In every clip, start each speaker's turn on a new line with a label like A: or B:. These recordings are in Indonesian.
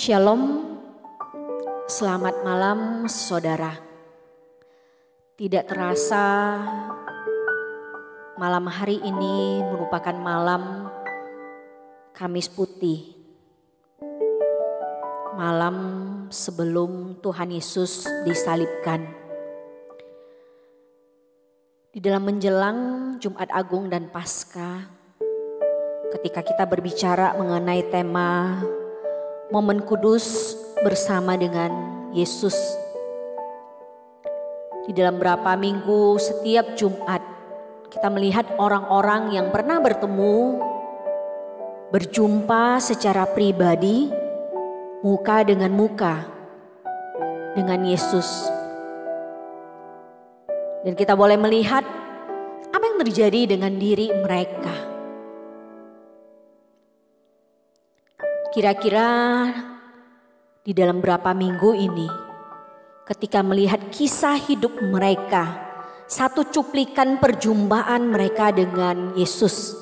A: Shalom, selamat malam saudara. Tidak terasa malam hari ini merupakan malam Kamis Putih. Malam sebelum Tuhan Yesus disalibkan. Di dalam menjelang Jumat Agung dan Paskah, ketika kita berbicara mengenai tema Momen Kudus bersama dengan Yesus. Di dalam berapa minggu setiap Jumat kita melihat orang-orang yang pernah bertemu, berjumpa secara pribadi, muka dengan muka dengan Yesus. Dan kita boleh melihat apa yang terjadi dengan diri mereka. Kira-kira di dalam berapa minggu ini ketika melihat kisah hidup mereka, satu cuplikan perjumpaan mereka dengan Yesus.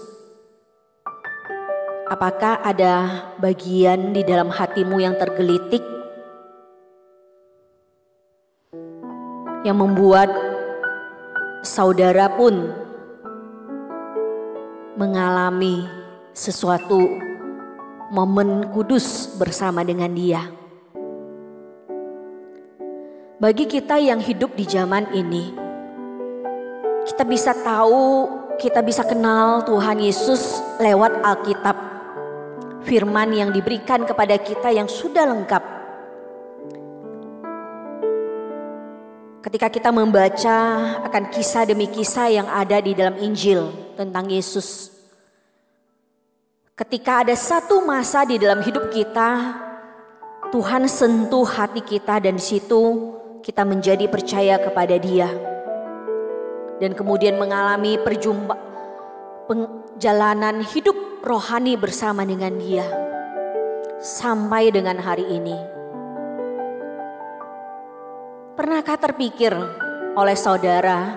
A: Apakah ada bagian di dalam hatimu yang tergelitik? Yang membuat saudara pun mengalami sesuatu momen kudus bersama dengan Dia. Bagi kita yang hidup di zaman ini, kita bisa tahu, kita bisa kenal Tuhan Yesus lewat Alkitab. Firman yang diberikan kepada kita yang sudah lengkap. Ketika kita membaca akan kisah demi kisah yang ada di dalam Injil tentang Yesus. Ketika ada satu masa di dalam hidup kita, Tuhan sentuh hati kita dan di situ kita menjadi percaya kepada Dia. Dan kemudian mengalami perjalanan hidup rohani bersama dengan Dia. Sampai dengan hari ini. Pernahkah terpikir oleh saudara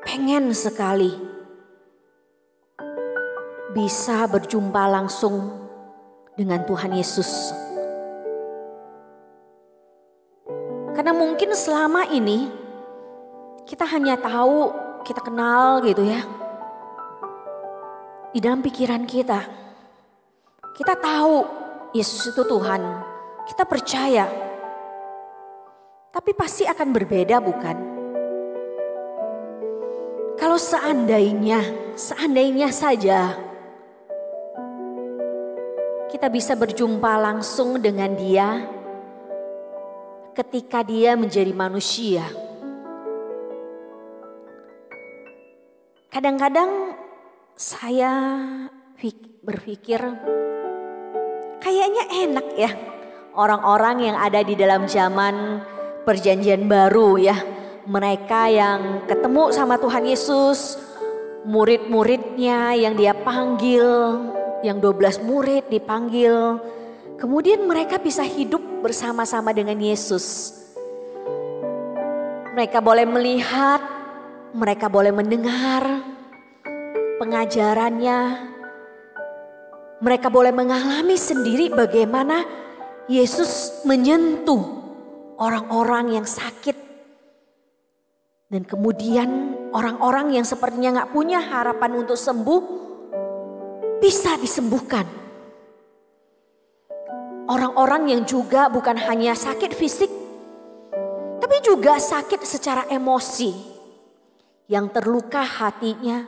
A: pengen sekali bisa berjumpa langsung dengan Tuhan Yesus. Karena mungkin selama ini kita hanya tahu, kita kenal gitu ya. Di dalam pikiran kita, kita tahu Yesus itu Tuhan, kita percaya. Tapi pasti akan berbeda bukan? Kalau seandainya saja kita bisa berjumpa langsung dengan Dia ketika Dia menjadi manusia. Kadang-kadang saya berpikir kayaknya enak ya orang-orang yang ada di dalam zaman perjanjian baru ya. Mereka yang ketemu sama Tuhan Yesus, murid-muridnya yang Dia panggil, yang 12 murid dipanggil. Kemudian mereka bisa hidup bersama-sama dengan Yesus. Mereka boleh melihat, mereka boleh mendengar pengajarannya. Mereka boleh mengalami sendiri bagaimana Yesus menyentuh orang-orang yang sakit. Dan kemudian orang-orang yang sepertinya gak punya harapan untuk sembuh bisa disembuhkan. Orang-orang yang juga bukan hanya sakit fisik tapi juga sakit secara emosi. Yang terluka hatinya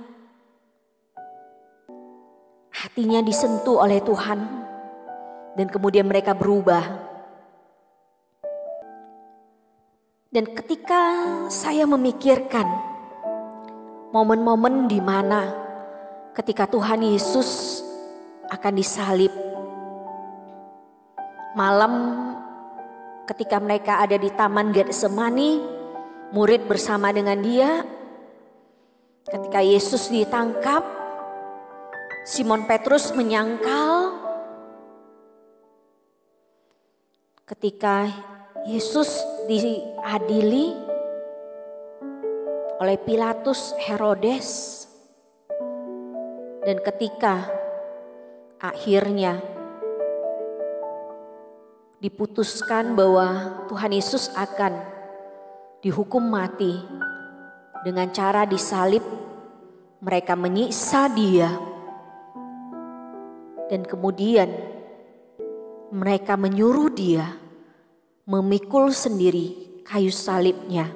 A: disentuh oleh Tuhan dan kemudian mereka berubah. Dan ketika saya memikirkan momen-momen di mana ketika Tuhan Yesus akan disalib, malam ketika mereka ada di Taman Getsemani, murid bersama dengan Dia, ketika Yesus ditangkap, Simon Petrus menyangkal, ketika Yesus diadili oleh Pilatus, Herodes, Dan ketika akhirnya diputuskan bahwa Tuhan Yesus akan dihukum mati dengan cara disalib, mereka menyiksa dia. Dan kemudian mereka menyuruh dia memikul sendiri kayu salibnya.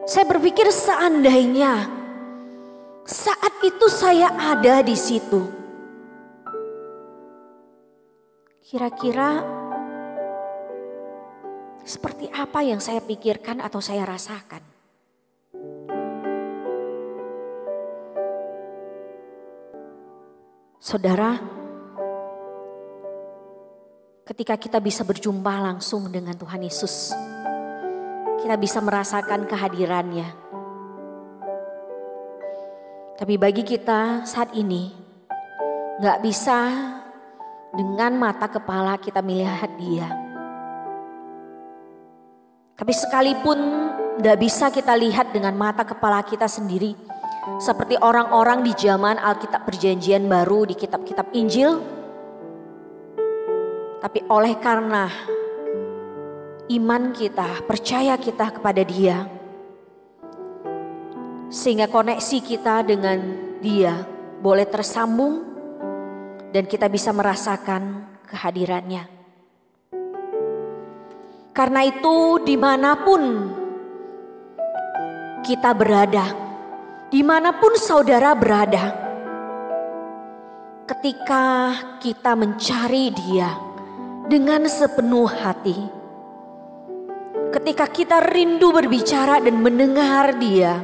A: Saya berpikir seandainya saat itu saya ada di situ, kira-kira seperti apa yang saya pikirkan atau saya rasakan? Saudara, ketika kita bisa berjumpa langsung dengan Tuhan Yesus, kita bisa merasakan kehadirannya. Tapi bagi kita saat ini, gak bisa dengan mata kepala kita melihat dia. Tapi sekalipun gak bisa kita lihat dengan mata kepala kita sendiri, seperti orang-orang di zaman Alkitab Perjanjian Baru di kitab-kitab Injil, tapi oleh karena iman kita, percaya kita kepada dia, sehingga koneksi kita dengan dia boleh tersambung dan kita bisa merasakan kehadirannya. Karena itu dimanapun kita berada, dimanapun saudara berada, ketika kita mencari dia dengan sepenuh hati, ketika kita rindu berbicara dan mendengar dia,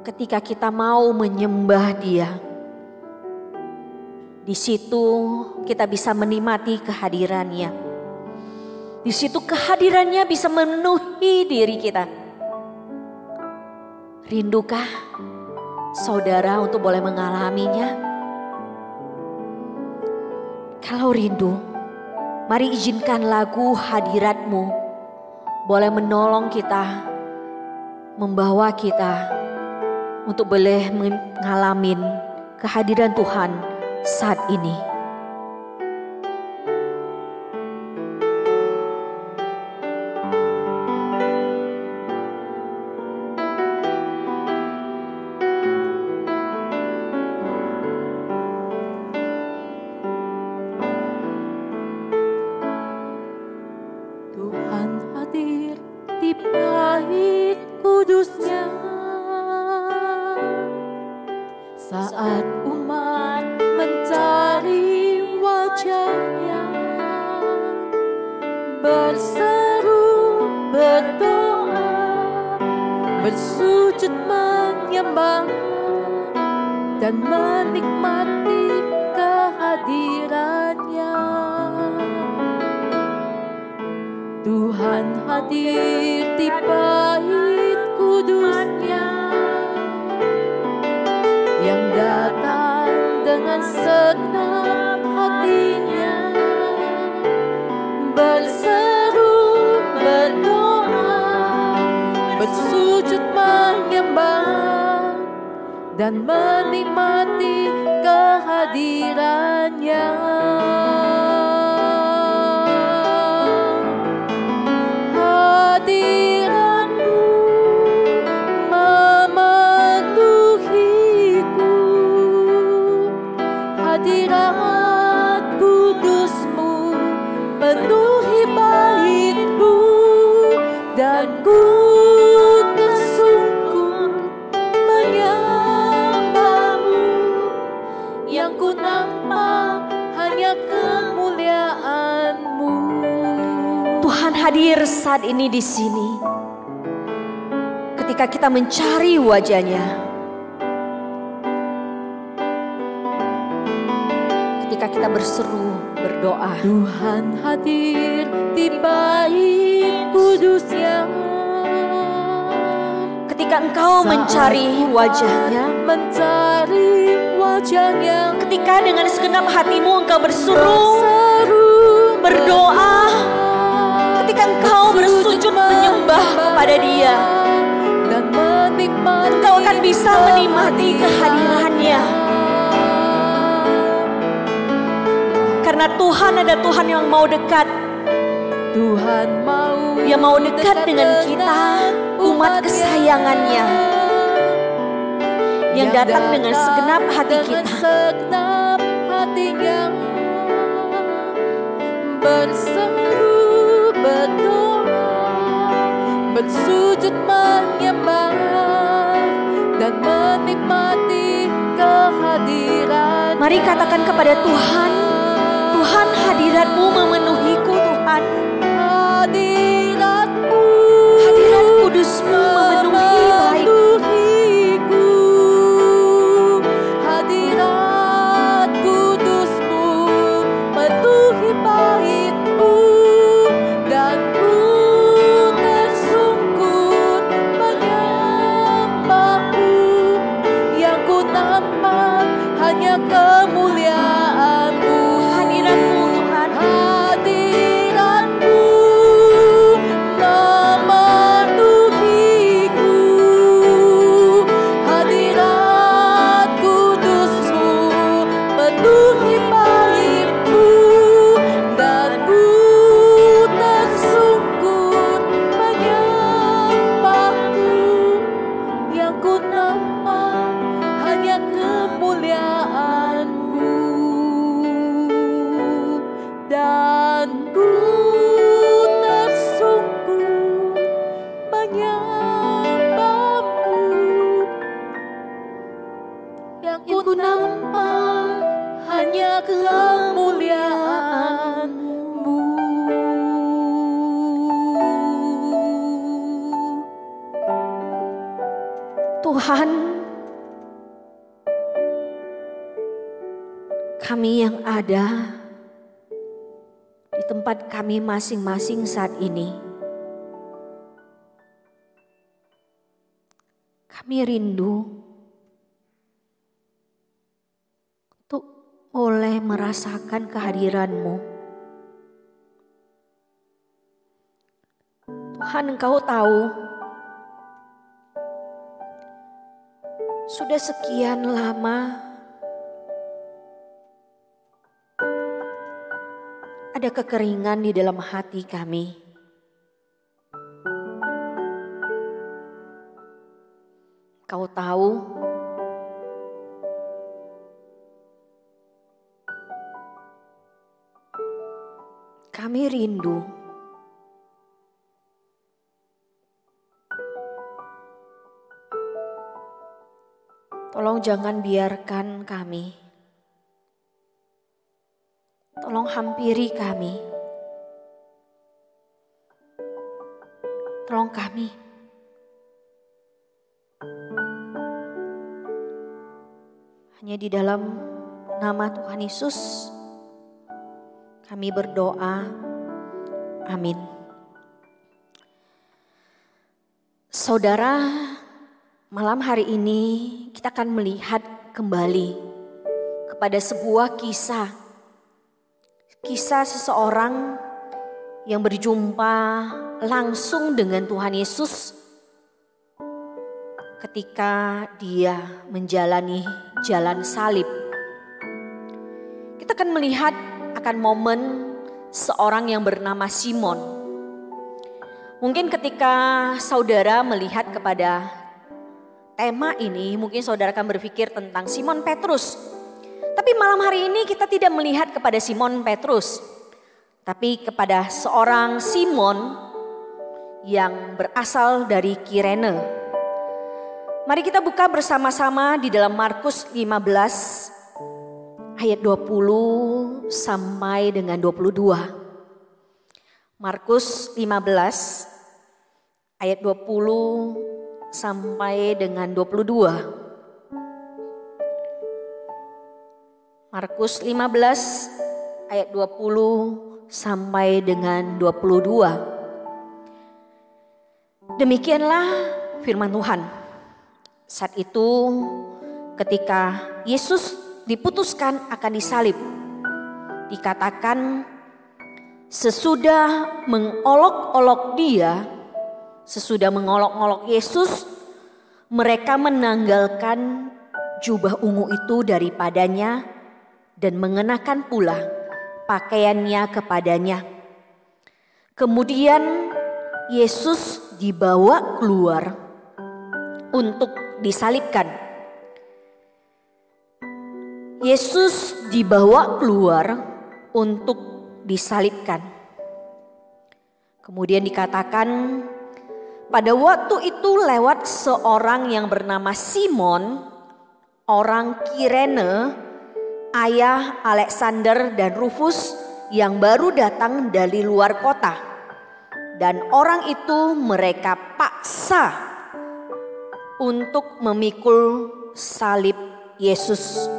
A: ketika kita mau menyembah dia, di situ kita bisa menikmati kehadirannya. Di situ kehadirannya bisa memenuhi diri kita. Rindukah saudara untuk boleh mengalaminya? Kalau rindu, mari izinkan lagu Hadirat-Mu boleh menolong kita, membawa kita untuk boleh mengalami kehadiran Tuhan saat ini.
B: Tuhan hadir di bait kudusnya saat umat mencari wajahnya, berseru, berdoa, bersujud menyembah dan menikmati kehadirannya. Tuhan hadir di bait kudusnya yang datang dengan segenap hatinya, berseru, berdoa, bersujud menyembah dan menikmati kehadirannya. Hadirat-Mu memenuhiku, hadirat kudus-Mu penuhi bait-Mu, dan ku tersungkur menyembah-Mu. Yang ku nampak hanya kemuliaan-Mu.
A: Tuhan hadir saat ini di sini. Ketika kita mencari wajah-Nya, ketika kita berseru, berdoa,
B: Tuhan hadir di bait kudusnya.
A: ketika engkau mencari wajah-Nya, ketika dengan segenap hatimu engkau berseru, berdoa, ketika engkau bersujud menyembah kepada Dia,
B: dan menikmati,
A: Engkau akan bisa menikmati kehadirannya. Karena Tuhan ada Tuhan yang mau dekat.
B: Tuhan
A: Dia mau dekat dengan kita, umat kesayangannya, yang datang dengan segenap hati kita.
B: Segenap hatinya, berseru, berdoa, bersujud menyembah, dan menikmati kehadiran.
A: Mari katakan kepada Tuhan, Tuhan, hadirat-Mu memenuhiku Tuhan.
B: Hadirat-Mu,
A: hadirat kudus-Mu memenuhi baikku.
B: Hadirat kudus-Mu memenuhi baikku, dan ku tersungkur menyembah-Mu. Yang ku nampak hanya kemuliaan-Mu.
A: Hadirat-Mu Tuhan.
B: Hadirat-Mu memenuhiku. Hadirat kudus-Mu memenuhi baikku, dan ku tersungkur menyembah-Mu. Yang ku nampak hanya kemuliaan-Mu, dan ku tersungkur menyembah-Mu. Yang ku nampak hanya kemuliaan-Mu.
A: Tuhan, kami yang ada di tempat kami masing-masing saat ini, kami rindu untuk boleh merasakan kehadiran-Mu. Tuhan, Engkau tahu sudah sekian lama ada kekeringan di dalam hati kami. Kau tahu kami rindu tolong jangan biarkan kami. Tolong hampiri kami. Tolong kami. Hanya di dalam nama Tuhan Yesus kami berdoa. Amin. Saudara, malam hari ini kita akan melihat kembali kepada sebuah kisah seseorang yang berjumpa langsung dengan Tuhan Yesus ketika dia menjalani jalan salib. Kita akan melihat akan momen seorang yang bernama Simon. Mungkin ketika saudara melihat kepada tema ini, mungkin saudara akan berpikir tentang Simon Petrus. Tapi malam hari ini kita tidak melihat kepada Simon Petrus, tapi kepada seorang Simon yang berasal dari Kirene. Mari kita buka bersama-sama di dalam Markus 15 ayat 20 sampai dengan 22. Markus 15 ayat 20 sampai dengan 22. Markus 15 ayat 20 sampai dengan 22. Demikianlah firman Tuhan. Saat itu ketika Yesus diputuskan akan disalib, dikatakan sesudah mengolok-olok Yesus, mereka menanggalkan jubah ungu itu daripadanya dan mengenakan pula pakaiannya kepadanya. Kemudian Yesus dibawa keluar untuk disalibkan. Yesus dibawa keluar untuk disalibkan. Kemudian dikatakan pada waktu itu lewat seorang yang bernama Simon, orang Kirene, ayah Alexander dan Rufus yang baru datang dari luar kota. Dan orang itu mereka paksa untuk memikul salib Yesus.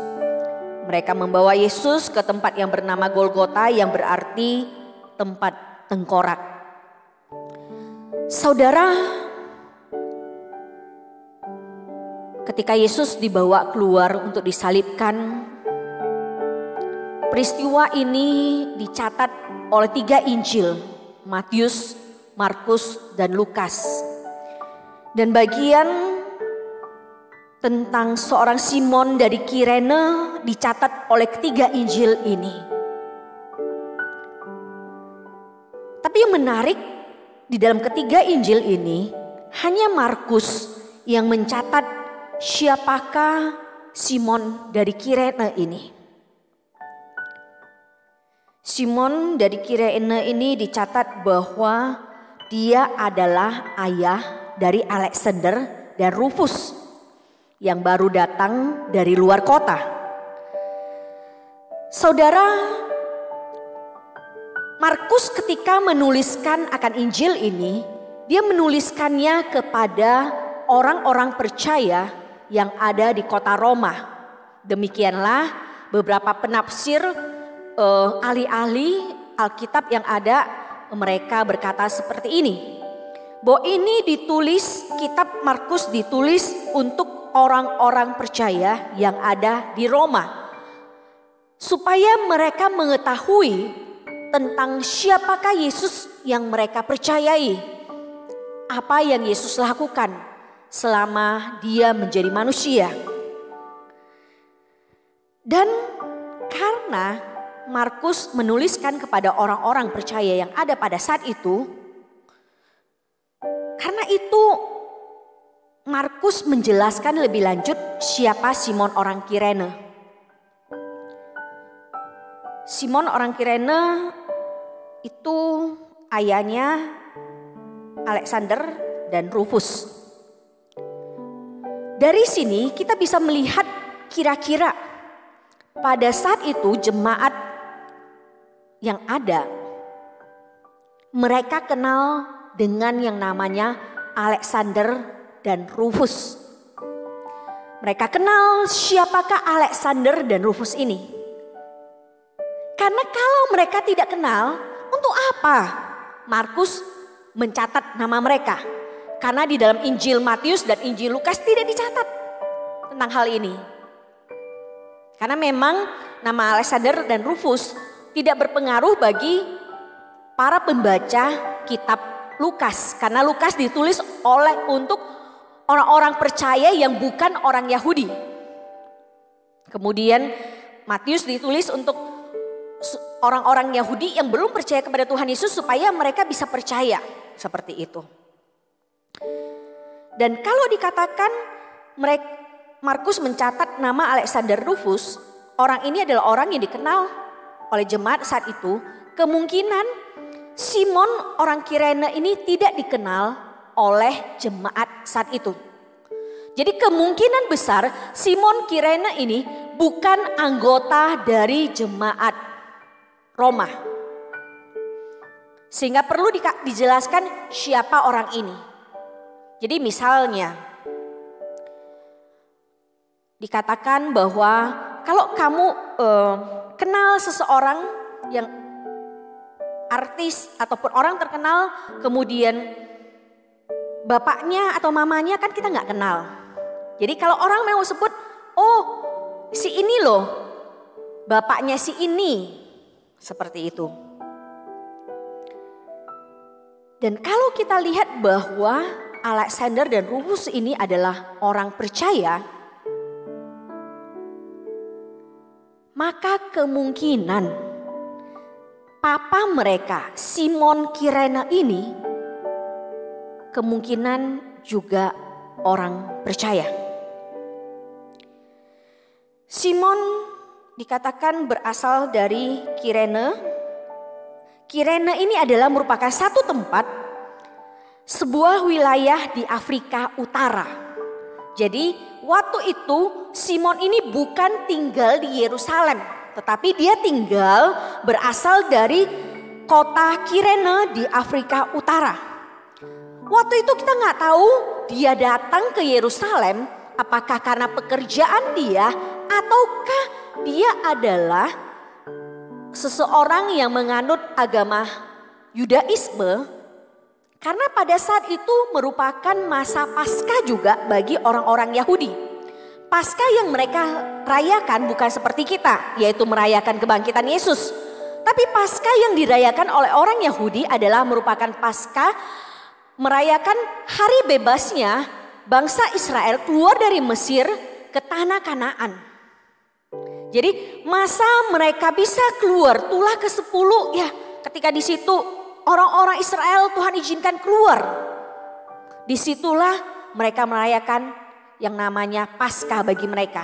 A: Mereka membawa Yesus ke tempat yang bernama Golgota, yang berarti tempat tengkorak. Saudara, ketika Yesus dibawa keluar untuk disalibkan, peristiwa ini dicatat oleh 3 Injil, Matius, Markus, dan Lukas. Dan bagian tentang seorang Simon dari Kirene dicatat oleh ketiga Injil ini. Tapi yang menarik, di dalam ketiga Injil ini hanya Markus yang mencatat siapakah Simon dari Kirene ini. Simon dari Kirene ini dicatat bahwa dia adalah ayah dari Alexander dan Rufus yang baru datang dari luar kota. Saudara, Markus ketika menuliskan akan Injil ini, dia menuliskannya kepada orang-orang percaya yang ada di kota Roma. Demikianlah beberapa penafsir ahli-ahli Alkitab yang ada, mereka berkata seperti ini. Bahwa ini ditulis, kitab Markus ditulis untuk orang-orang percaya yang ada di Roma. Supaya mereka mengetahui tentang siapakah Yesus yang mereka percayai. Apa yang Yesus lakukan selama dia menjadi manusia. Dan karena Markus menuliskan kepada orang-orang percaya yang ada pada saat itu, karena itu Markus menjelaskan lebih lanjut siapa Simon orang Kirene. Simon orang Kirene itu ayahnya Alexander dan Rufus. Dari sini kita bisa melihat kira-kira pada saat itu jemaat yang ada, mereka kenal dengan yang namanya Alexander dan Rufus. Mereka kenal siapakah Alexander dan Rufus ini. Karena kalau mereka tidak kenal, untuk apa Markus mencatat nama mereka? Karena di dalam Injil Matius dan Injil Lukas tidak dicatat tentang hal ini. Karena memang nama Alexander dan Rufus tidak berpengaruh bagi para pembaca kitab Lukas. Karena Lukas ditulis untuk orang-orang percaya yang bukan orang Yahudi. Kemudian Matius ditulis untuk orang-orang Yahudi yang belum percaya kepada Tuhan Yesus supaya mereka bisa percaya. Seperti itu. Dan kalau dikatakan Markus mencatat nama Alexander Rufus, orang ini adalah orang yang dikenal oleh jemaat saat itu. Kemungkinan Simon orang Kirene ini tidak dikenal oleh jemaat saat itu. Jadi kemungkinan besar Simon Kirene ini bukan anggota dari jemaat Roma. Sehingga perlu dijelaskan siapa orang ini. Jadi misalnya dikatakan bahwa kalau kamu kenal seseorang yang artis ataupun orang terkenal, kemudian bapaknya atau mamanya kan kita nggak kenal. Jadi kalau orang mau sebut, oh si ini loh, bapaknya si ini, seperti itu. Dan kalau kita lihat bahwa Alexander dan Rufus ini adalah orang percaya, maka kemungkinan papa mereka Simon Kirene ini kemungkinan juga orang percaya. Simon dikatakan berasal dari Kirene. Kirene ini adalah merupakan satu tempat, sebuah wilayah di Afrika Utara. Jadi waktu itu Simon ini bukan tinggal di Yerusalem, tetapi dia tinggal berasal dari kota Kirene di Afrika Utara. Waktu itu kita nggak tahu dia datang ke Yerusalem apakah karena pekerjaan dia ataukah dia adalah seseorang yang menganut agama Yudaisme, karena pada saat itu merupakan masa Paskah juga bagi orang-orang Yahudi. Paskah yang mereka rayakan bukan seperti kita, yaitu merayakan kebangkitan Yesus. Tapi Paskah yang dirayakan oleh orang Yahudi adalah merupakan Paskah merayakan hari bebasnya bangsa Israel keluar dari Mesir ke tanah Kanaan. Jadi masa mereka bisa keluar tulah ke-10 ya, ketika di situ orang-orang Israel Tuhan izinkan keluar. Disitulah mereka merayakan yang namanya Paskah bagi mereka.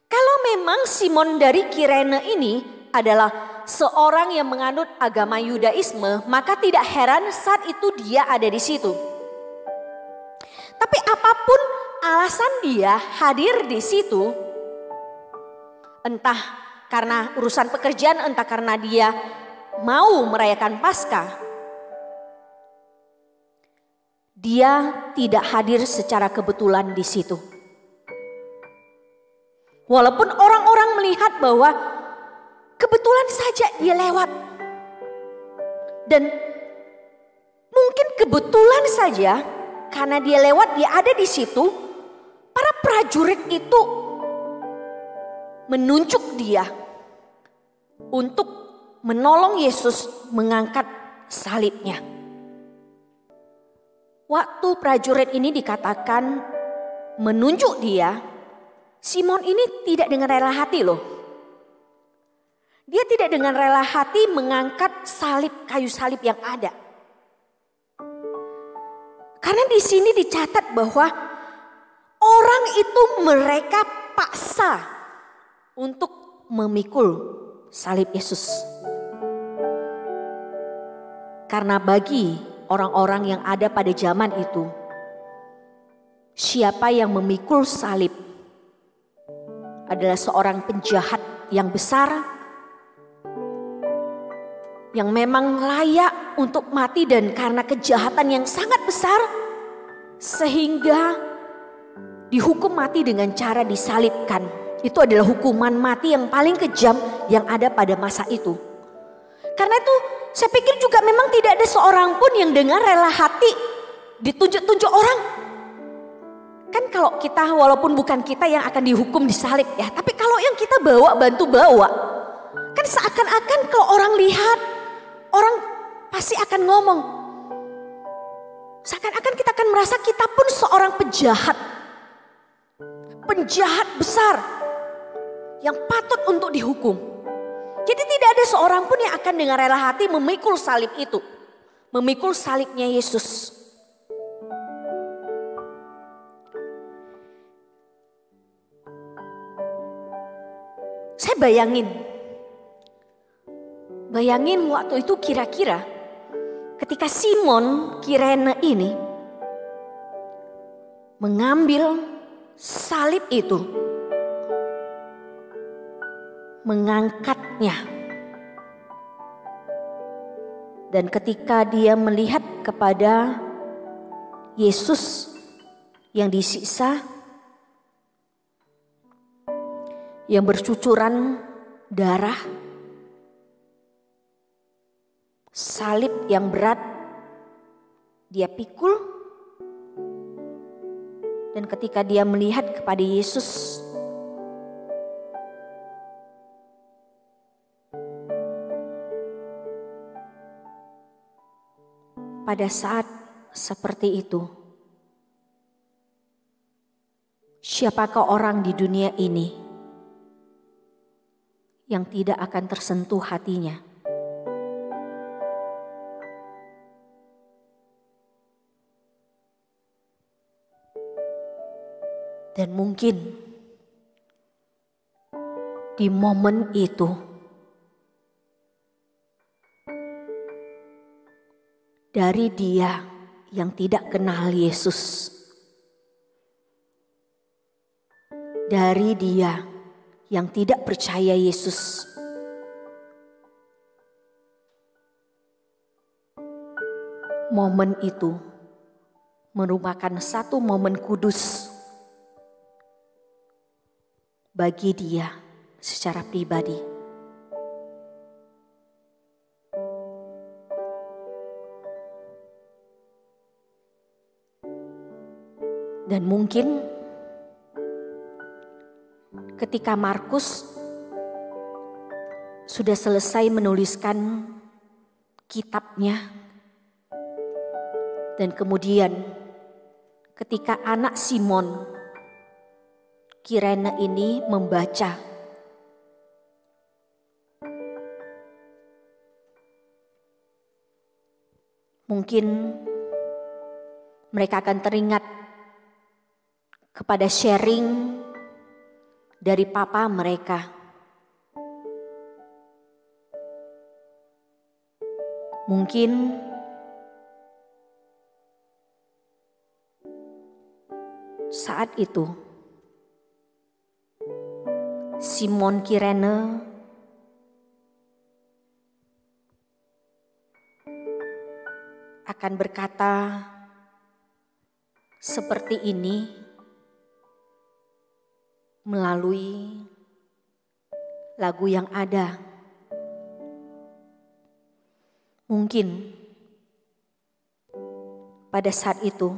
A: Kalau memang Simon dari Kirene ini adalah seorang yang menganut agama Yudaisme, maka tidak heran saat itu dia ada di situ. Tapi apapun alasan dia hadir di situ, entah karena urusan pekerjaan, entah karena dia mau merayakan Paskah, dia tidak hadir secara kebetulan di situ. Walaupun orang-orang melihat bahwa kebetulan saja dia lewat. Dan mungkin kebetulan saja karena dia lewat, dia ada di situ, para prajurit itu menunjuk dia untuk menolong Yesus mengangkat salibnya. Waktu prajurit ini dikatakan menunjuk dia, Simon ini tidak dengan rela hati loh. Dia tidak dengan rela hati mengangkat salib, kayu salib yang ada. Karena di sini dicatat bahwa orang itu mereka paksa untuk memikul salib Yesus. Karena bagi orang-orang yang ada pada zaman itu, siapa yang memikul salib adalah seorang penjahat yang besar, yang memang layak untuk mati, dan karena kejahatan yang sangat besar sehingga dihukum mati dengan cara disalibkan. Itu adalah hukuman mati yang paling kejam yang ada pada masa itu. Karena itu saya pikir juga memang tidak ada seorang pun yang dengan rela hati ditunjuk-tunjuk orang. Kan kalau kita, walaupun bukan kita yang akan dihukum disalib ya, tapi kalau yang kita bawa, bantu bawa, kan seakan-akan kalau orang lihat, orang pasti akan ngomong. Seakan-akan kita akan merasa kita pun seorang penjahat. Penjahat besar yang patut untuk dihukum. Jadi tidak ada seorang pun yang akan dengan rela hati memikul salib itu. Memikul salibnya Yesus. Saya bayangin waktu itu kira-kira ketika Simon Kirene ini mengambil salib itu, mengangkatnya, dan ketika dia melihat kepada Yesus yang disiksa, yang bercucuran darah, salib yang berat dia pikul, dan ketika dia melihat kepada Yesus, pada saat seperti itu. Siapakah orang di dunia ini yang tidak akan tersentuh hatinya? Dan mungkin di momen itu dari dia yang tidak kenal Yesus, dari dia yang tidak percaya Yesus, momen itu merupakan satu momen kudus bagi dia secara pribadi. Dan mungkin ketika Markus sudah selesai menuliskan kitabnya, dan kemudian ketika anak Simon Kirene ini membaca, mungkin mereka akan teringat kepada sharing dari papa mereka. Mungkin saat itu Simon Kirene akan berkata seperti ini melalui lagu yang ada. Mungkin pada saat itu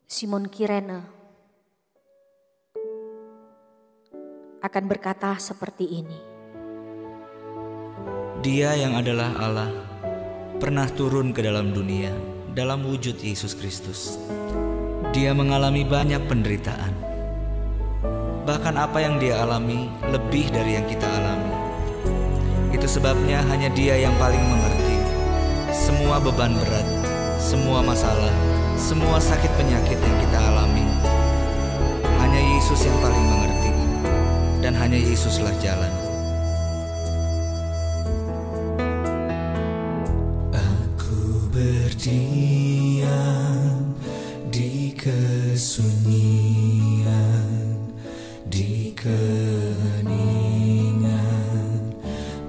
A: Simon Kirene akan berkata seperti ini.
C: Dia yang adalah Allah pernah turun ke dalam dunia dalam wujud Yesus Kristus. Dia mengalami banyak penderitaan. Bahkan apa yang dia alami lebih dari yang kita alami. Itu sebabnya hanya dia yang paling mengerti semua beban berat, semua masalah, semua sakit penyakit yang kita alami. Hanya Yesus yang paling mengerti. Dan hanya Yesuslah jalan.
D: Aku berdiam di kesunyian, di keheningan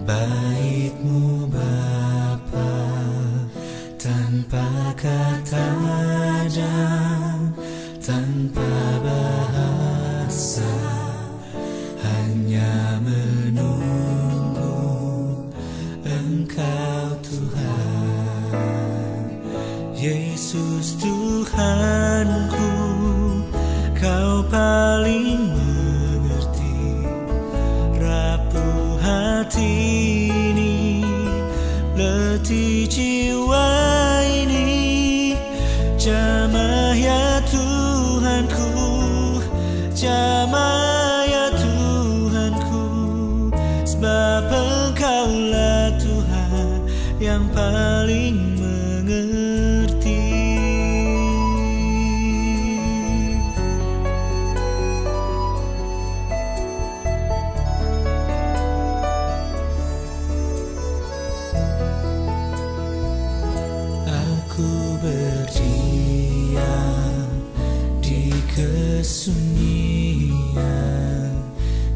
D: bait-Mu Bapa, tanpa kata dan tanpa bahasa. Hanya menunggu Engkau Tuhan. Yesus Tuhanku, Kau paling mengerti rapuh hati ini, letih jiwa ini. Jamah ya Tuhanku, jamah sebab Engkaulah Tuhan yang paling mengerti. Aku berdiam di kesunyian,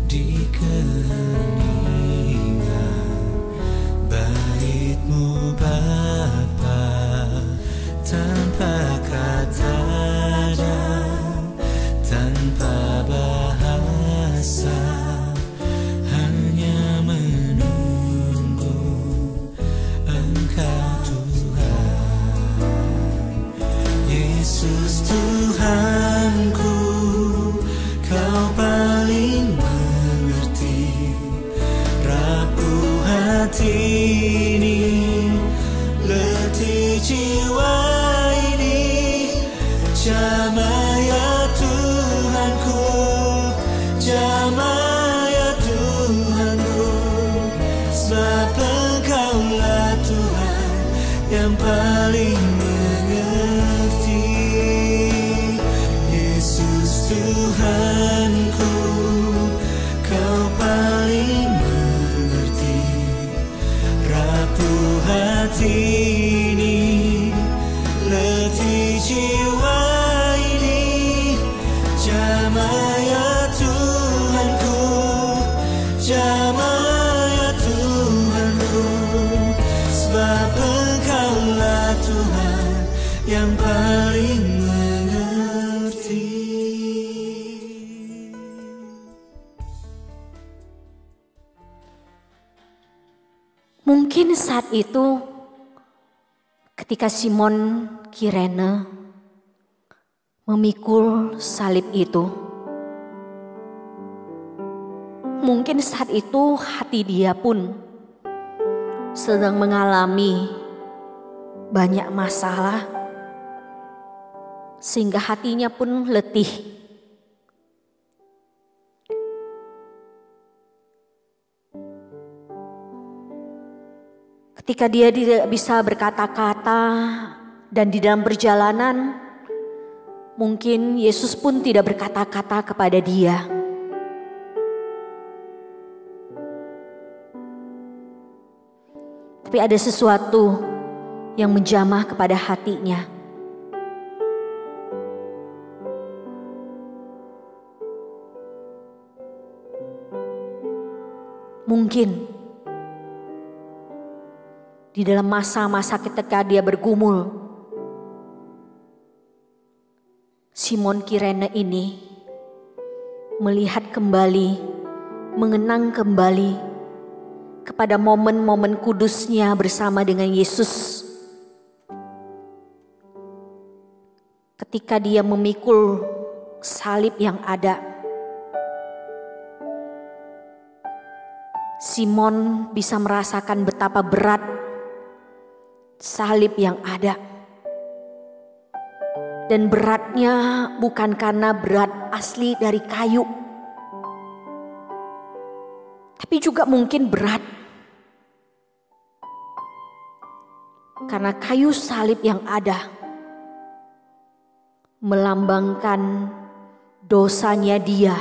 D: di keheningan bait-Mu Bapa, tanpa kata dan tanpa bahasa. Hanya menunggu Engkau Tuhan. Yesus Tuhanku, Kau paling mengerti rapuh hati ini, letih jiwa ini. Jamah ya Tuhanku, jamah ya Tuhanku, sebab Engkaulah Tuhan yang paling mengerti. Yesus Tuhanku, Kau paling mengerti rapuh hati ini, letih jiwa ini. Jamah ya Tuhanku, jamah ya Tuhanku, sebab Engkaulah Tuhan yang paling mengerti.
A: Mungkin saat itu ketika Simon Kirene memikul salib itu, mungkin saat itu hati dia pun sedang mengalami banyak masalah, sehingga hatinya pun letih. Ketika dia tidak bisa berkata-kata dan di dalam perjalanan, mungkin Yesus pun tidak berkata-kata kepada dia. Tapi ada sesuatu yang menjamah kepada hatinya. Mungkin di dalam masa-masa ketika dia bergumul, Simon Kirene ini melihat kembali, mengenang kembali kepada momen-momen kudusnya bersama dengan Yesus. Ketika dia memikul salib yang ada, Simon bisa merasakan betapa berat salib yang ada. Dan beratnya bukan karena berat asli dari kayu, tapi juga mungkin berat karena kayu salib yang ada melambangkan dosanya dia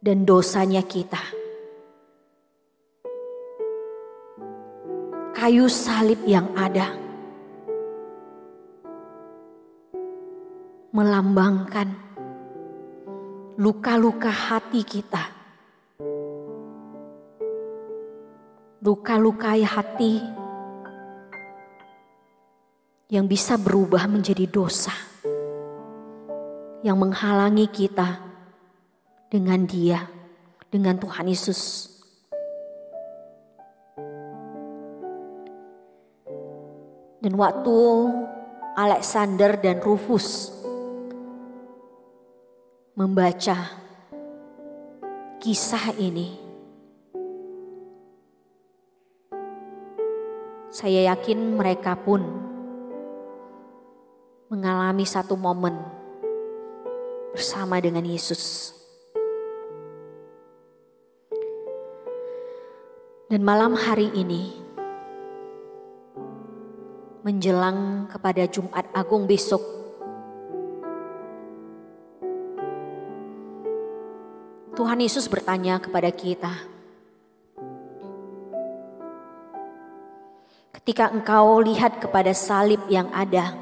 A: dan dosanya kita. Kayu salib yang ada melambangkan luka-luka hati kita, luka-luka hati yang bisa berubah menjadi dosa, yang menghalangi kita dengan Dia, dengan Tuhan Yesus. Dan waktu Alexander dan Rufus membaca kisah ini, saya yakin mereka pun mengalami satu momen bersama dengan Yesus. Dan malam hari ini, menjelang kepada Jumat Agung besok, Tuhan Yesus bertanya kepada kita, ketika engkau lihat kepada salib yang ada,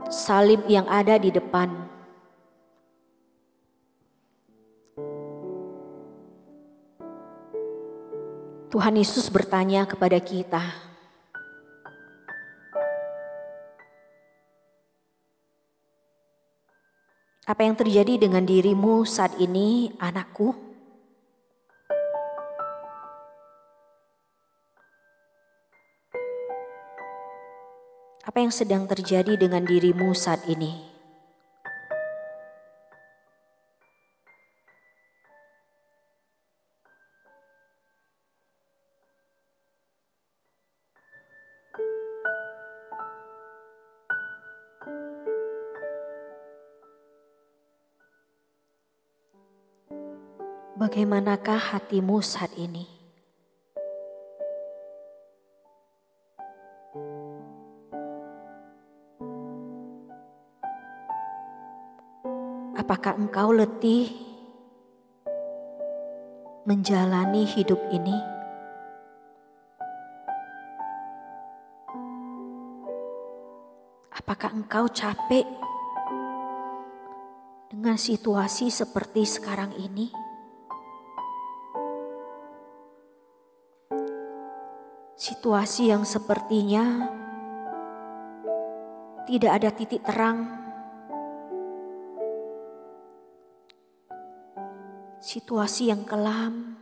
A: salib yang ada di depan, Tuhan Yesus bertanya kepada kita, apa yang terjadi dengan dirimu saat ini, anakku? Apa yang sedang terjadi dengan dirimu saat ini? Bagaimanakah hatimu saat ini? Apakah engkau letih menjalani hidup ini? Apakah engkau capek dengan situasi seperti sekarang ini? Situasi yang sepertinya tidak ada titik terang. Situasi yang kelam.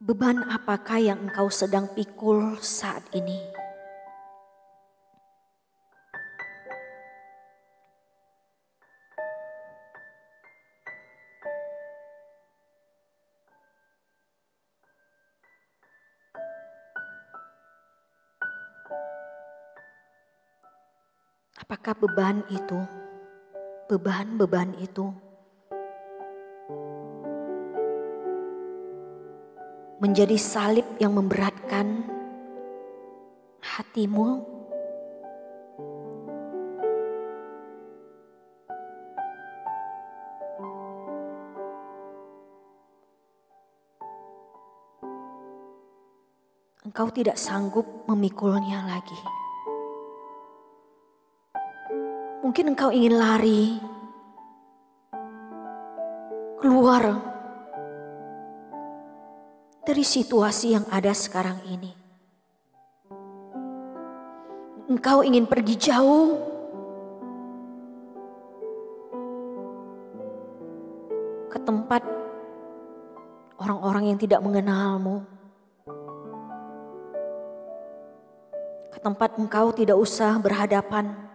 A: Beban apakah yang engkau sedang pikul saat ini? Apakah beban itu menjadi salib yang memberatkan hatimu? Engkau tidak sanggup memikulnya lagi. Mungkin engkau ingin lari, keluar dari situasi yang ada sekarang ini. Engkau ingin pergi jauh, ke tempat orang-orang yang tidak mengenalmu, ke tempat engkau tidak usah berhadapan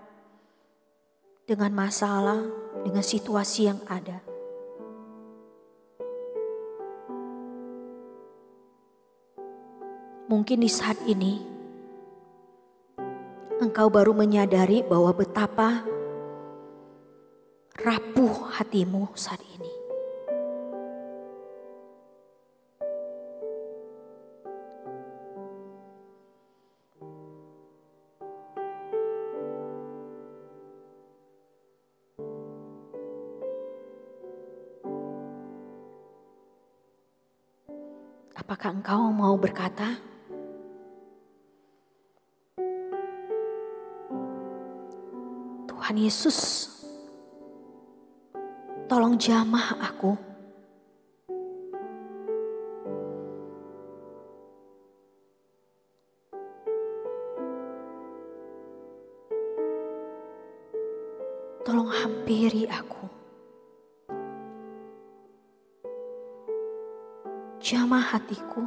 A: dengan masalah, dengan situasi yang ada. Mungkin di saat ini engkau baru menyadari bahwa betapa rapuh hatimu saat ini. Apakah engkau mau berkata, Tuhan Yesus, tolong jamah aku. Tolong hampiri aku. Jamah hatiku.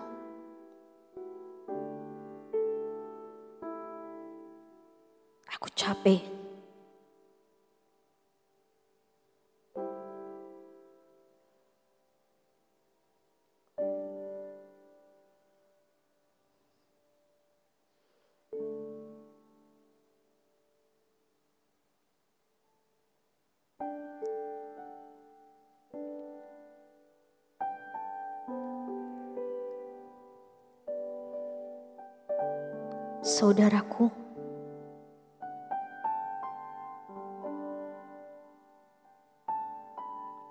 A: Aku capek. Saudaraku,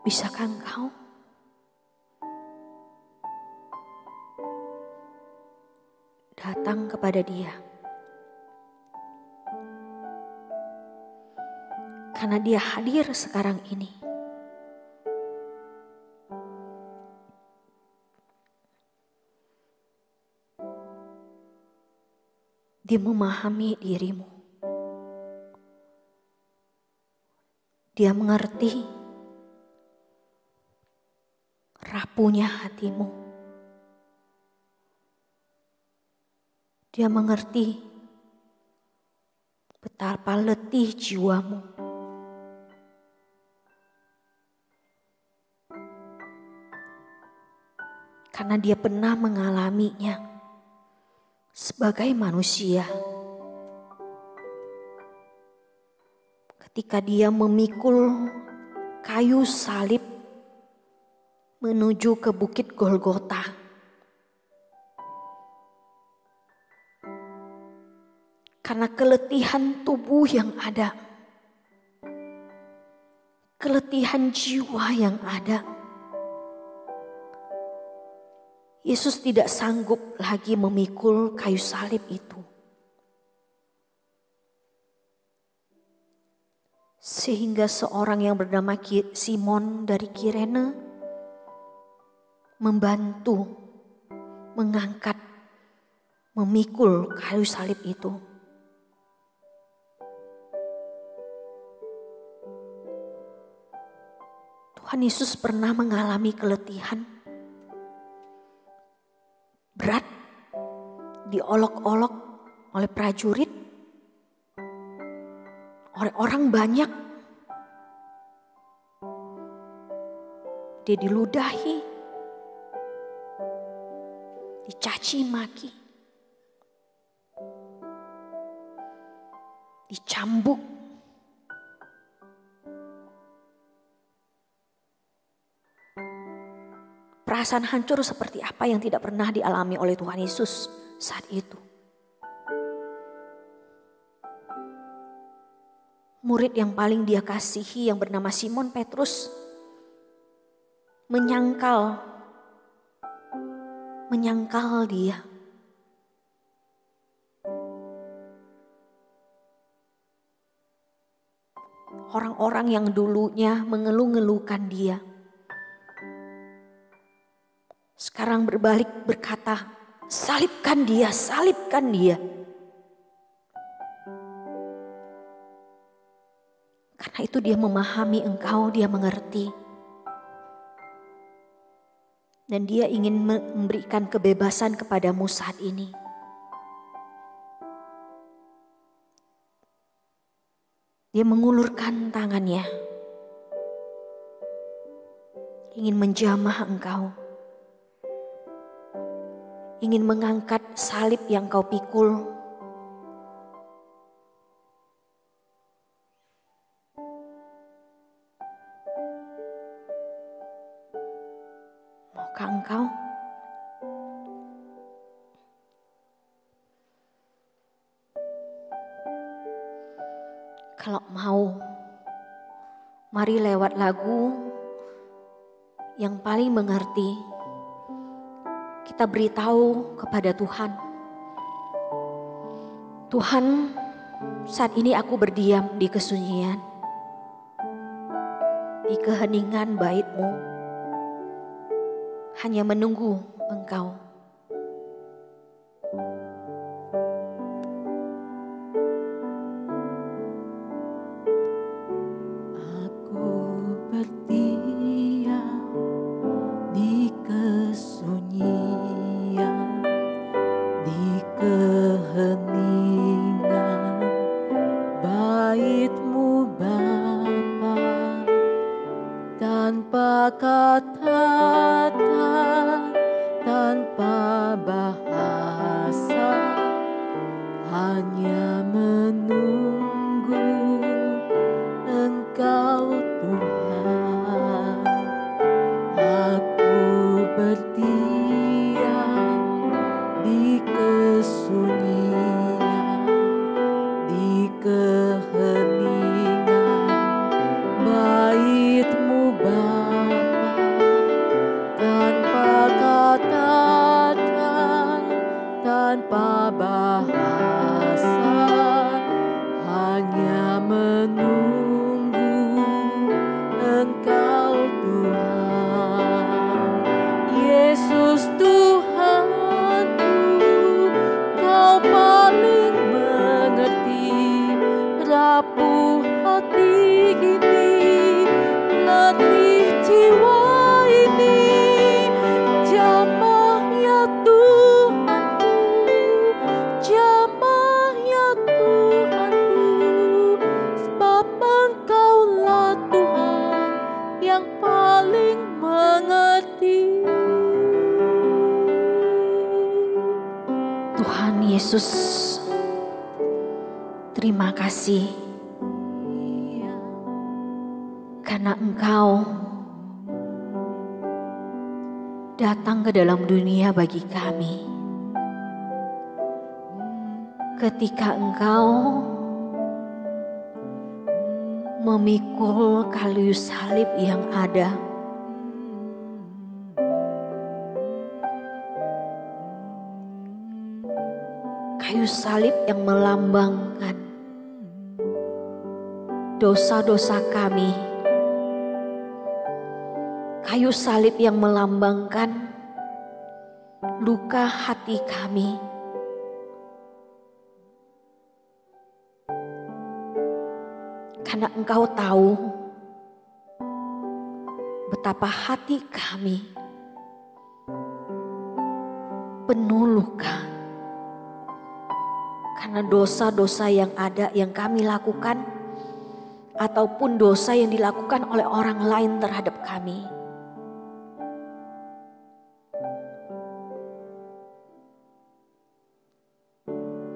A: bisakah engkau datang kepada Dia? Karena Dia hadir sekarang ini. Dia memahami dirimu. Dia mengerti rapuhnya hatimu. Dia mengerti betapa letih jiwamu. Karena karena dia pernah mengalaminya sebagai manusia. Ketika dia memikul kayu salib menuju ke bukit Golgota. Karena keletihan tubuh yang ada, keletihan jiwa yang ada, Yesus tidak sanggup lagi memikul kayu salib itu. Sehingga seorang yang bernama Simon dari Kirene membantu mengangkat, memikul kayu salib itu. Tuhan Yesus pernah mengalami keletihan berat, diolok-olok oleh prajurit, oleh orang banyak. Dia diludahi, dicaci maki, dicambuk. Perasaan hancur seperti apa yang tidak pernah dialami oleh Tuhan Yesus saat itu. Murid yang paling dia kasihi yang bernama Simon Petrus menyangkal dia. Orang-orang yang dulunya mengeluh-ngeluhkan dia, sekarang berbalik berkata, salibkan dia, salibkan dia. Karena itu dia memahami engkau, dia mengerti. Dan dia ingin memberikan kebebasan kepadamu saat ini. Dia mengulurkan tangannya, ingin menjamah engkau. Ingin mengangkat salib yang kau pikul. Maukah engkau? Kalau mau, mari lewat lagu yang paling mengerti. Kita beritahu kepada Tuhan, Tuhan, saat ini aku berdiam di kesunyian, di keheningan bait-Mu, hanya menunggu Engkau.
B: Aku berdiam di kesunyian, di keheningan bait-Mu Bapa, tanpa kata dan tanpa bahasa, hanya menunggu Engkau Tuhan. Aku berdiam di kesunyian, di keheningan bait-Mu Bapa, tanpa kata dan tanpa bahasa, hanya menunggu Engkau Tuhan. Yesus Tuhanku, Kau paling mengerti rapuh hati ini, letih jiwa ini. Jamah ya Tuhanku, jamah ya
A: Tuhan Yesus, terima kasih karena Engkau datang ke dalam dunia bagi kami. Ketika Engkau memikul kayu salib yang ada, kayu salib yang melambangkan dosa-dosa kami, kayu salib yang melambangkan luka hati kami. Karena Engkau tahu betapa hati kami penuh luka. Karena dosa-dosa yang ada yang kami lakukan ataupun dosa yang dilakukan oleh orang lain terhadap kami.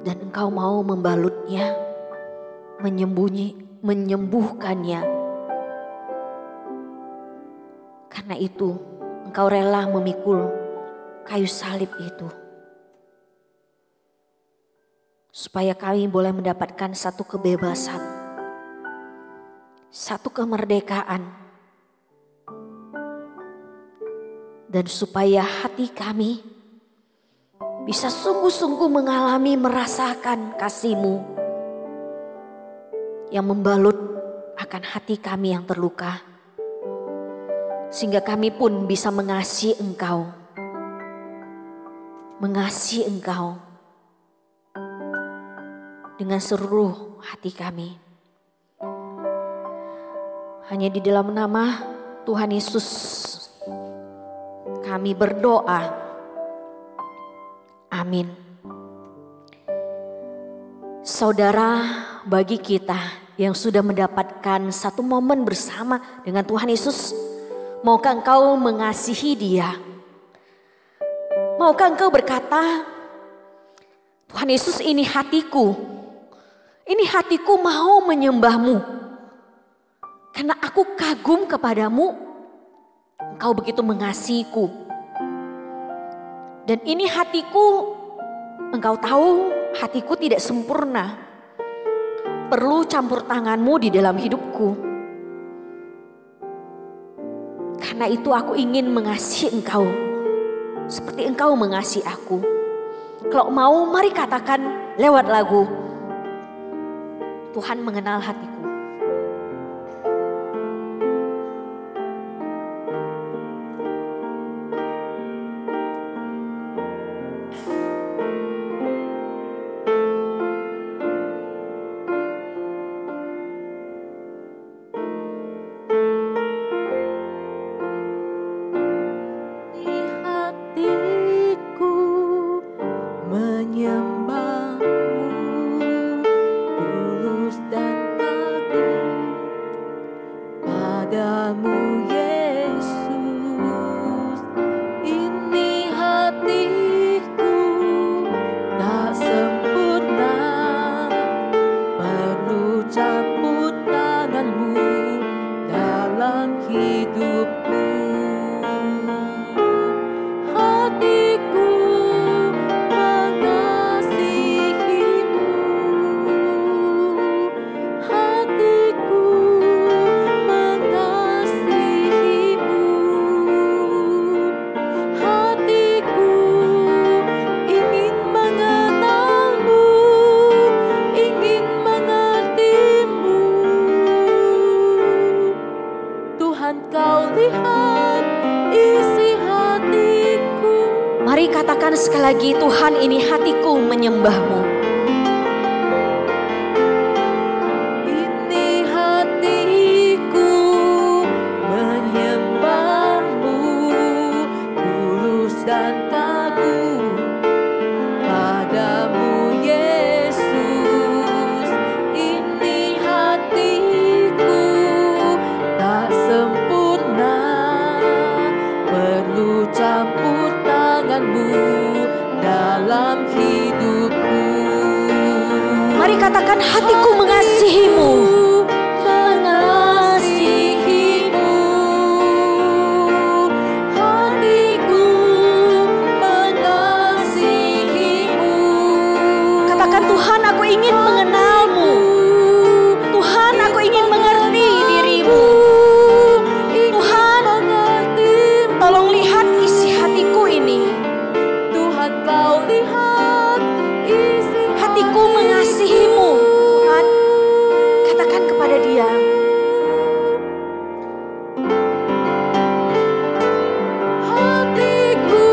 A: Dan Engkau mau membalutnya, menyembuhkannya. Karena itu Engkau rela memikul kayu salib itu. Supaya kami boleh mendapatkan satu kebebasan, satu kemerdekaan. Dan supaya hati kami bisa sungguh-sungguh mengalami, merasakan kasih-Mu yang membalut akan hati kami yang terluka. Sehingga kami pun bisa mengasihi Engkau. Mengasihi Engkau dengan seluruh hati kami. Hanya di dalam nama Tuhan Yesus kami berdoa. Amin. Saudara, bagi kita yang sudah mendapatkan satu momen bersama dengan Tuhan Yesus, maukah engkau mengasihi Dia? Maukah engkau berkata, Tuhan Yesus, ini hatiku mau menyembah-Mu. Karena aku kagum kepadamu, Engkau begitu mengasihiku. Dan ini hatiku, Engkau tahu hatiku tidak sempurna. Perlu campur tangan-Mu di dalam hidupku. Karena itu aku ingin mengasihi Engkau seperti Engkau mengasihi aku. Kalau mau, mari katakan lewat lagu, Tuhan mengenal hatiku. Katakan sekali lagi, Tuhan, ini hatiku menyembah-Mu.
B: Ini hatiku menyembah-Mu, tulus dan kagum padamu Yesus. Ini hatiku tak sempurna, perlu campur tangan-Mu dalam hidup.
A: Mari katakan, hatiku mengasihimu.
B: Mengasihimu, hatiku mengasihimu.
A: Katakan, Tuhan, aku ingin mengenalmu. Tuhan, aku ingin mengerti dirimu. Tuhan, tolong lihat isi hatiku ini.
B: Tuhan, kau lihat isi
A: Hatiku mengasihimu. Tuhan, katakan kepada Dia.
B: hatiku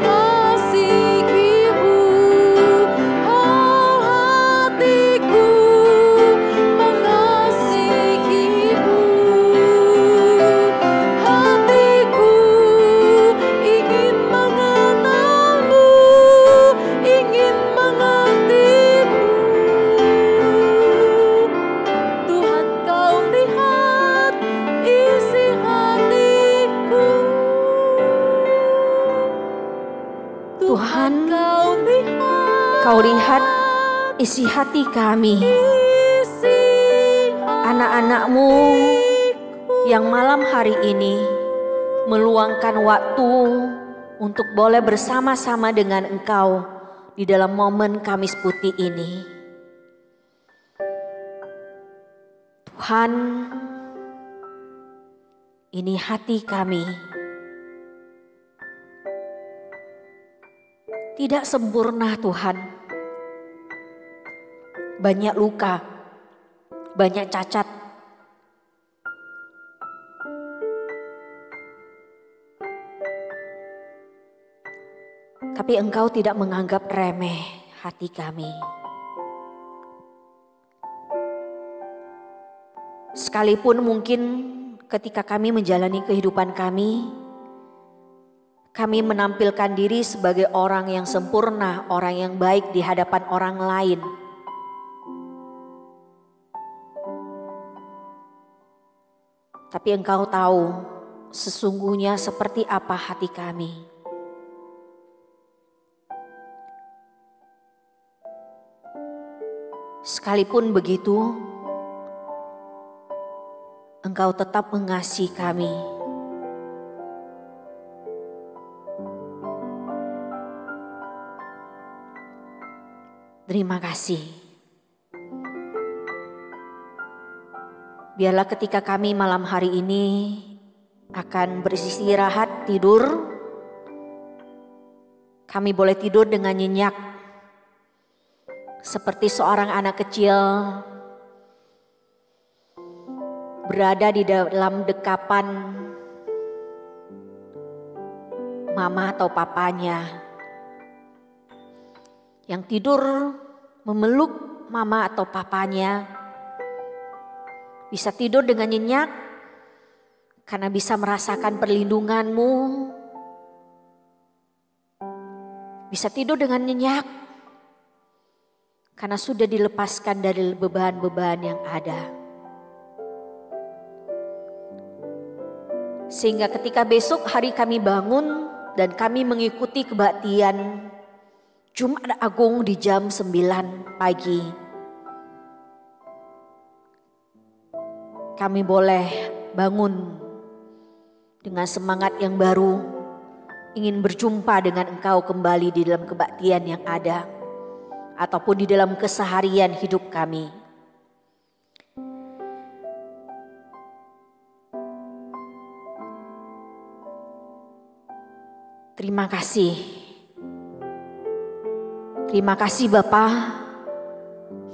B: mengasihimu. Oh, hatiku mengasihimu. Hatiku ingin mengenalmu, ingin mengertimu. Tuhan, kau lihat isi hatiku.
A: Tuhan,
B: kau lihat
A: Kau lihat isi hati kami,
B: isi
A: anak-anak-Mu yang malam hari ini meluangkan waktu untuk boleh bersama-sama dengan Engkau di dalam momen Kamis Putih ini. Tuhan, ini hati kami. Tidak sempurna, Tuhan. Banyak luka, banyak cacat. Tapi Engkau tidak menganggap remeh hati kami. Sekalipun mungkin ketika kami menjalani kehidupan kami menampilkan diri sebagai orang yang sempurna, orang yang baik di hadapan orang lain. Tapi Engkau tahu sesungguhnya seperti apa hati kami. Sekalipun begitu, Engkau tetap mengasihi kami. Terima kasih. Biarlah ketika kami malam hari ini akan beristirahat tidur, kami boleh tidur dengan nyenyak seperti seorang anak kecil berada di dalam dekapan mama atau papanya, yang tidur memeluk mama atau papanya, bisa tidur dengan nyenyak karena bisa merasakan perlindungan-Mu, bisa tidur dengan nyenyak karena sudah dilepaskan dari beban-beban yang ada. Sehingga ketika besok hari kami bangun dan kami mengikuti kebaktian Jumat Agung di jam 9 pagi, kami boleh bangun dengan semangat yang baru, ingin berjumpa dengan Engkau kembali di dalam kebaktian yang ada, ataupun di dalam keseharian hidup kami. Terima kasih. Terima kasih Bapa,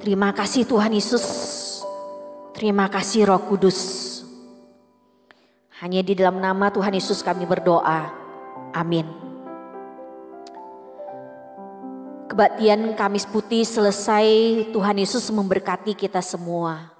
A: terima kasih Tuhan Yesus, terima kasih Roh Kudus. Hanya di dalam nama Tuhan Yesus kami berdoa, amin. Kebaktian Kamis Putih selesai, Tuhan Yesus memberkati kita semua.